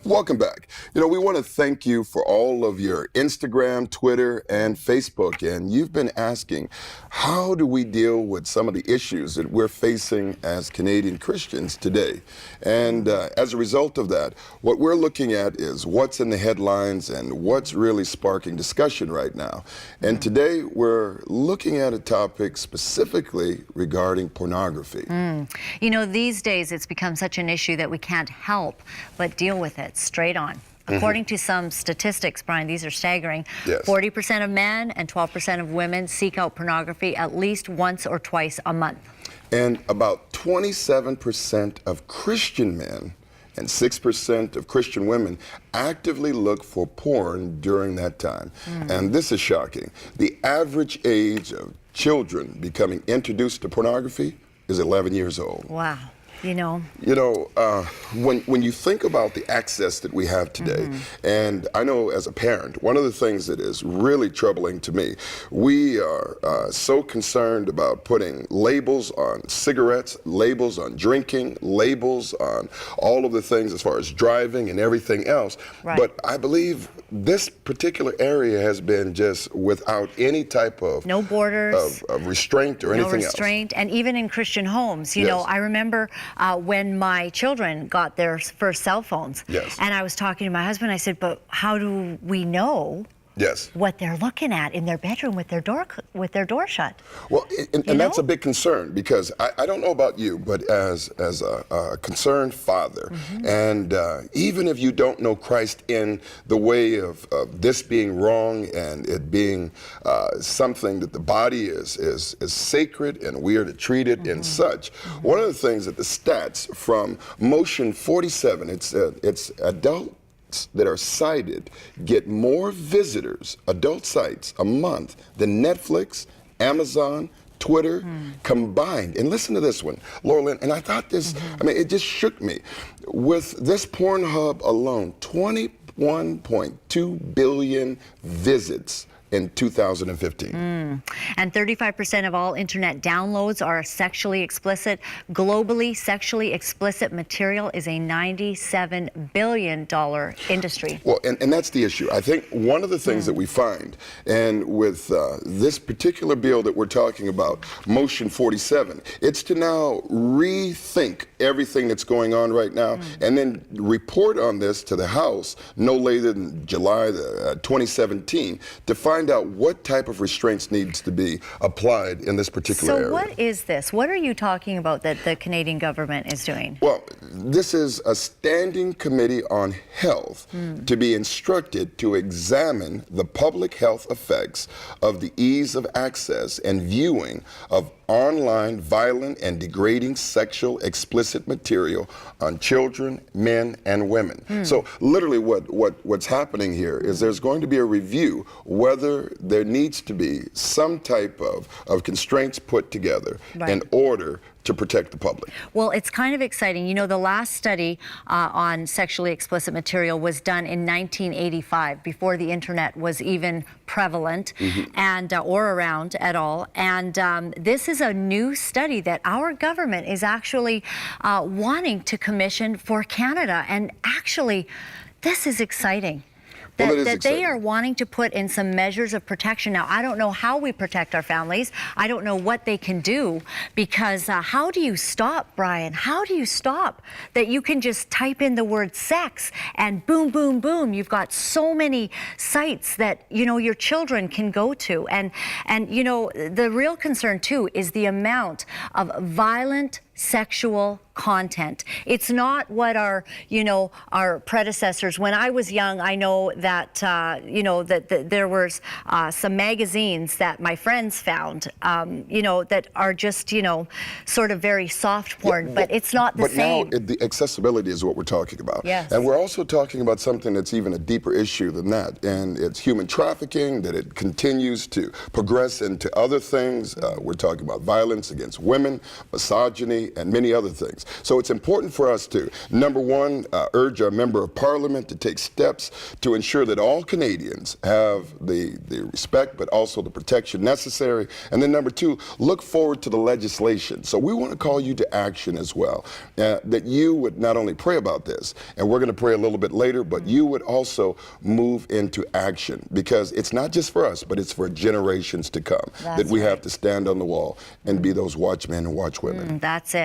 Welcome back. We want to thank you for all of your Instagram, Twitter, and Facebook. And you've been asking, how do we deal with some of the issues that we're facing as Canadian Christians today? And as a result of that, what we're looking at is what's in the headlines and what's really sparking discussion right now. And today we're looking at a topic specifically regarding pornography. These days it's become such an issue that we can't help but deal with it straight on. According to some statistics, Brian, these are staggering. Yes. 40% of men and 12% of women seek out pornography at least once or twice a month. And about 27% of Christian men and 6% of Christian women actively look for porn during that time. And this is shocking. The average age of children becoming introduced to pornography is 11 years old. Wow. When you think about the access that we have today, and I know as a parent, one of the things that is really troubling to me, we are so concerned about putting labels on cigarettes, labels on drinking, labels on all of the things as far as driving and everything else. Right. But I believe this particular area has been just without any type of no borders, of restraint or anything else. No restraint, and even in Christian homes, Yes. I remember when my children got their first cell phones, Yes. and I was talking to my husband, I said, but how do we know Yes. what they're looking at in their bedroom with their door shut? Well, and that's a big concern, because I don't know about you, but as a concerned father, and even if you don't know Christ in the way of this being wrong and it being something that the body is sacred and we are to treat it and such, one of the things that the stats from Motion 47, it's adult that are cited get more visitors, adult sites, a month than Netflix, Amazon, Twitter combined. And listen to this one, Laurel, and I thought this, it just shook me. With this Pornhub alone, 21.2 billion visits in 2015. And 35% of all internet downloads are sexually explicit. Globally, sexually explicit material is a $97 billion industry. Well, and that's the issue. I think one of the things that we find, and with this particular bill that we're talking about, Motion 47, it's to now rethink everything that's going on right now and then report on this to the House no later than July 2017 to find out what type of restraints needs to be applied in this particular area. So what is this? What are you talking about that the Canadian government is doing? Well, this is a standing committee on health to be instructed to examine the public health effects of the ease of access and viewing of online violent and degrading sexual explicit material on children, men, and women. So literally what's happening here is there's going to be a review whether there needs to be some type of constraints put together in order to protect the public. Well, it's kind of exciting. The last study on sexually explicit material was done in 1985, before the internet was even prevalent and or around at all. And this is a new study that our government is actually wanting to commission for Canada. And actually, this is exciting. That they are wanting to put in some measures of protection. Now, I don't know how we protect our families. I don't know what they can do, because how do you stop, Brian? How do you stop that you can just type in the word sex and boom, boom, boom, you've got so many sites that, your children can go to. And the real concern, too, is the amount of violent sexual content. It's not what our predecessors, when I was young, I know that, that there was some magazines that my friends found, that are just, sort of very soft porn, but it's not the same. But now the accessibility is what we're talking about. Yes. And we're also talking about something that's even a deeper issue than that, and it's human trafficking, that it continues to progress into other things. We're talking about violence against women, misogyny, many other things. So it's important for us to, number one, urge our member of parliament to take steps to ensure that all Canadians have the respect but also the protection necessary. And then number two, look forward to the legislation. So we want to call you to action as well, that you would not only pray about this, and we're going to pray a little bit later, but you would also move into action, because it's not just for us, but it's for generations to come. That's that we right. have to stand on the wall and be those watchmen and watchwomen. That's it.